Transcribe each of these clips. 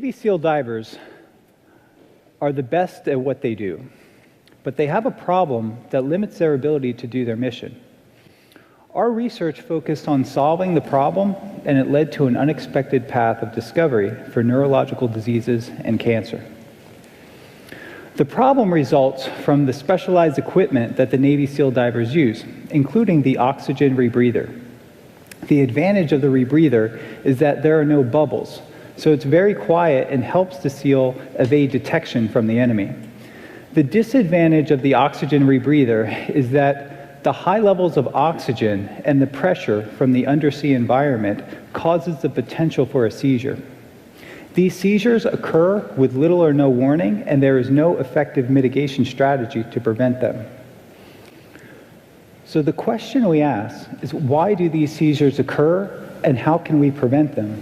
Navy SEAL divers are the best at what they do, but they have a problem that limits their ability to do their mission. Our research focused on solving the problem, and it led to an unexpected path of discovery for neurological diseases and cancer. The problem results from the specialized equipment that the Navy SEAL divers use, including the oxygen rebreather. The advantage of the rebreather is that there are no bubbles, so it's very quiet and helps the SEAL evade detection from the enemy. The disadvantage of the oxygen rebreather is that the high levels of oxygen and the pressure from the undersea environment causes the potential for a seizure. These seizures occur with little or no warning, and there is no effective mitigation strategy to prevent them. So the question we ask is, why do these seizures occur, and how can we prevent them?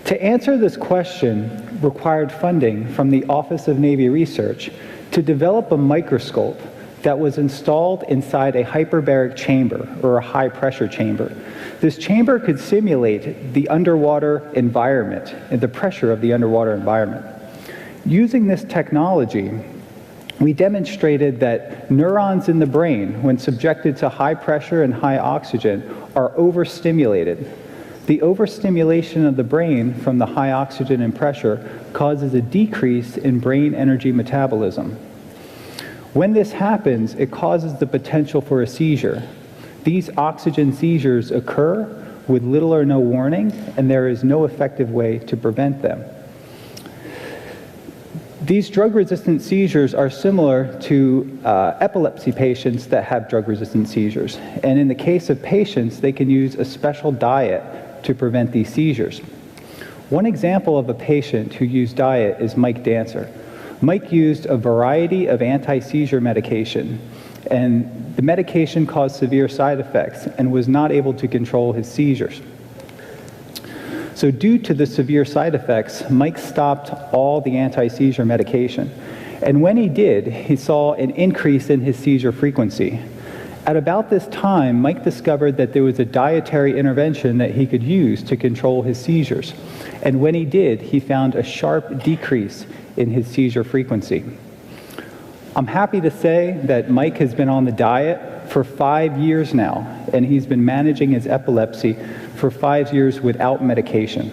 To answer this question required funding from the Office of Navy Research to develop a microscope that was installed inside a hyperbaric chamber, or a high-pressure chamber. This chamber could simulate the underwater environment and the pressure of the underwater environment. Using this technology, we demonstrated that neurons in the brain, when subjected to high pressure and high oxygen, are overstimulated. The overstimulation of the brain from the high oxygen and pressure causes a decrease in brain energy metabolism. When this happens, it causes the potential for a seizure. These oxygen seizures occur with little or no warning, and there is no effective way to prevent them. These drug-resistant seizures are similar to epilepsy patients that have drug-resistant seizures. And in the case of patients, they can use a special diet to prevent these seizures. One example of a patient who used diet is Mike Dancer. Mike used a variety of anti-seizure medication, and the medication caused severe side effects and was not able to control his seizures. So due to the severe side effects, Mike stopped all the anti-seizure medication. And when he did, he saw an increase in his seizure frequency. At about this time, Mike discovered that there was a dietary intervention that he could use to control his seizures. And when he did, he found a sharp decrease in his seizure frequency. I'm happy to say that Mike has been on the diet for 5 years now, and he's been managing his epilepsy for 5 years without medication.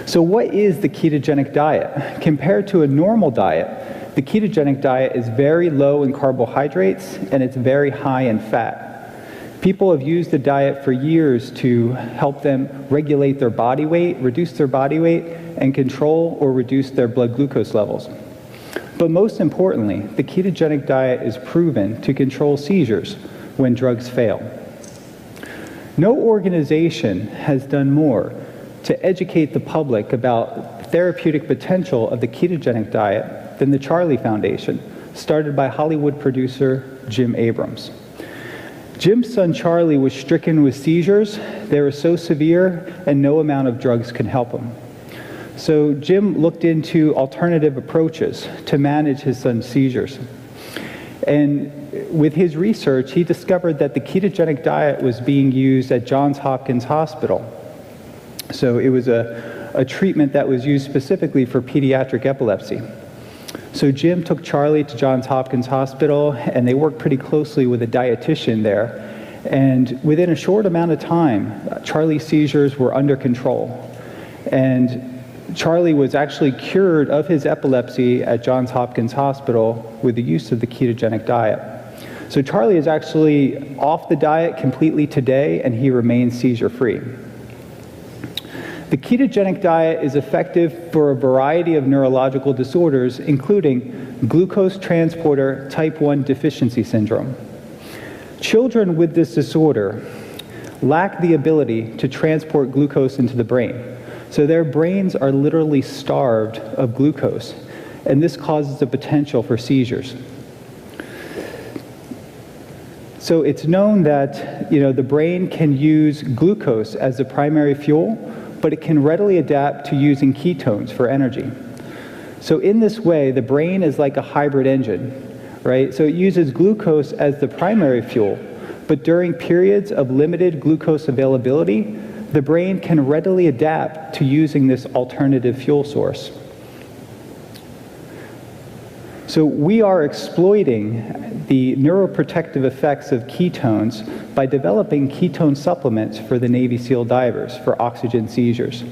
So what is the ketogenic diet? Compared to a normal diet, the ketogenic diet is very low in carbohydrates and it's very high in fat. People have used the diet for years to help them regulate their body weight, reduce their body weight, and control or reduce their blood glucose levels. But most importantly, the ketogenic diet is proven to control seizures when drugs fail. No organization has done more to educate the public about the therapeutic potential of the ketogenic diet than the Charlie Foundation, started by Hollywood producer Jim Abrams. Jim's son Charlie was stricken with seizures. They were so severe and no amount of drugs could help him. So Jim looked into alternative approaches to manage his son's seizures. And with his research, he discovered that the ketogenic diet was being used at Johns Hopkins Hospital. So it was a treatment that was used specifically for pediatric epilepsy. So Jim took Charlie to Johns Hopkins Hospital, and they worked pretty closely with a dietitian there. And within a short amount of time, Charlie's seizures were under control. And Charlie was actually cured of his epilepsy at Johns Hopkins Hospital with the use of the ketogenic diet. So Charlie is actually off the diet completely today, and he remains seizure-free. The ketogenic diet is effective for a variety of neurological disorders, including glucose transporter type 1 deficiency syndrome. Children with this disorder lack the ability to transport glucose into the brain. So their brains are literally starved of glucose, and this causes the potential for seizures. So it's known that the brain can use glucose as the primary fuel, but it can readily adapt to using ketones for energy. So in this way, the brain is like a hybrid engine, right? So it uses glucose as the primary fuel, but during periods of limited glucose availability, the brain can readily adapt to using this alternative fuel source. So we are exploiting the neuroprotective effects of ketones by developing ketone supplements for the Navy SEAL divers for oxygen seizures.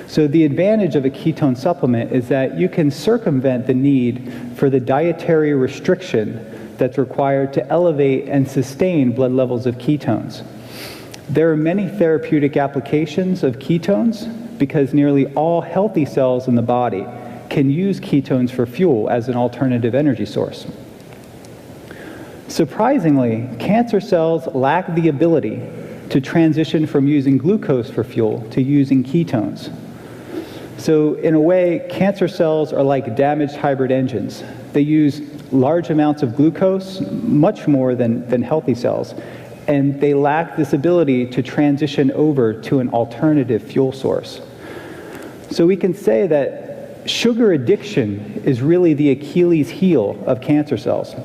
So the advantage of a ketone supplement is that you can circumvent the need for the dietary restriction that's required to elevate and sustain blood levels of ketones. There are many therapeutic applications of ketones because nearly all healthy cells in the body can use ketones for fuel as an alternative energy source. Surprisingly, cancer cells lack the ability to transition from using glucose for fuel to using ketones. So in a way, cancer cells are like damaged hybrid engines. They use large amounts of glucose, much more than healthy cells, and they lack this ability to transition over to an alternative fuel source. So we can say that sugar addiction is really the Achilles heel of cancer cells.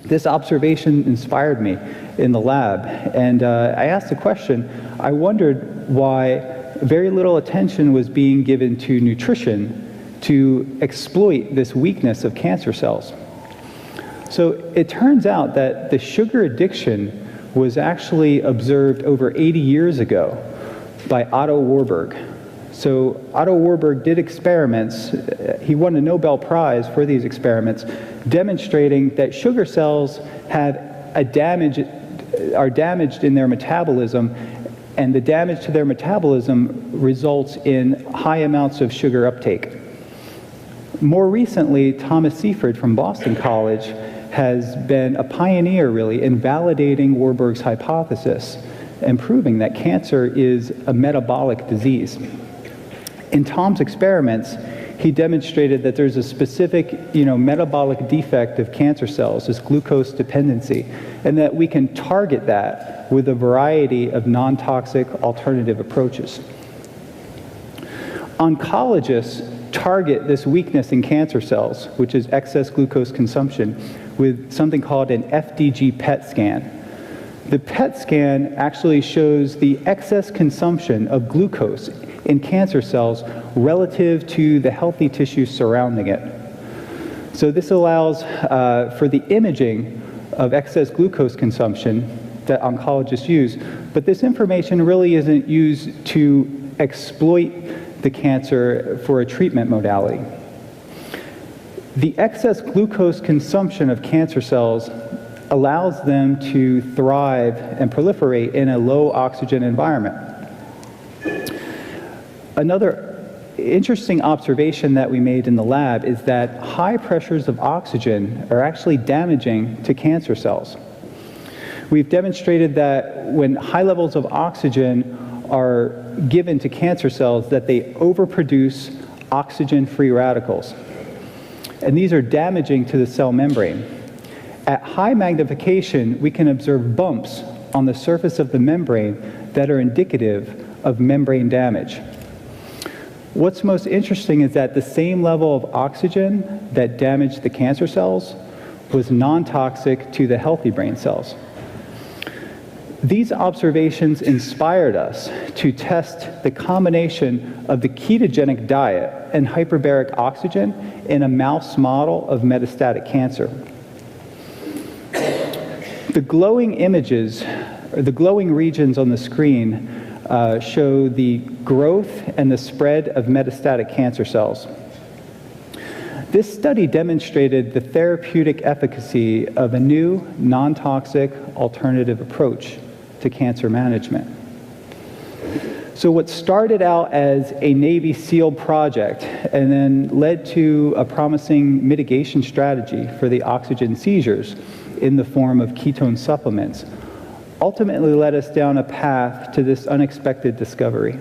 This observation inspired me in the lab, and I asked the question. I wondered why very little attention was being given to nutrition to exploit this weakness of cancer cells. So it turns out that the sugar addiction was actually observed over 80 years ago by Otto Warburg. So Otto Warburg did experiments. He won a Nobel Prize for these experiments, demonstrating that sugar cells are damaged in their metabolism, and the damage to their metabolism results in high amounts of sugar uptake. More recently, Thomas Seifert from Boston College has been a pioneer, really, in validating Warburg's hypothesis and proving that cancer is a metabolic disease. In Tom's experiments, he demonstrated that there's a specific, metabolic defect of cancer cells, this glucose dependency, and that we can target that with a variety of non-toxic alternative approaches. Oncologists target this weakness in cancer cells, which is excess glucose consumption, with something called an FDG PET scan. The PET scan actually shows the excess consumption of glucose in cancer cells relative to the healthy tissue surrounding it. So this allows for the imaging of excess glucose consumption that oncologists use, but this information really isn't used to exploit the cancer for a treatment modality. The excess glucose consumption of cancer cells allows them to thrive and proliferate in a low oxygen environment. Another interesting observation that we made in the lab is that high pressures of oxygen are actually damaging to cancer cells. We've demonstrated that when high levels of oxygen are given to cancer cells, that they overproduce oxygen-free radicals. And these are damaging to the cell membrane. At high magnification, we can observe bumps on the surface of the membrane that are indicative of membrane damage. What's most interesting is that the same level of oxygen that damaged the cancer cells was non-toxic to the healthy brain cells. These observations inspired us to test the combination of the ketogenic diet and hyperbaric oxygen in a mouse model of metastatic cancer. The glowing images, or the glowing regions on the screen, show the growth and the spread of metastatic cancer cells. This study demonstrated the therapeutic efficacy of a new, non-toxic alternative approach to cancer management. So what started out as a Navy SEAL project and then led to a promising mitigation strategy for the oxygen seizures in the form of ketone supplements ultimately led us down a path to this unexpected discovery.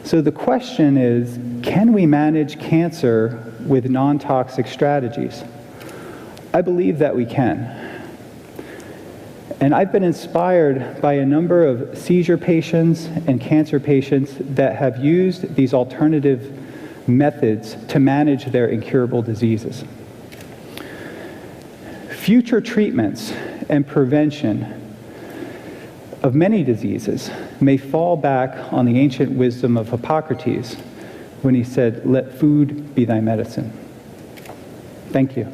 So the question is, can we manage cancer with non-toxic strategies? I believe that we can. And I've been inspired by a number of seizure patients and cancer patients that have used these alternative methods to manage their incurable diseases. Future treatments and prevention of many diseases may fall back on the ancient wisdom of Hippocrates when he said, "Let food be thy medicine." Thank you.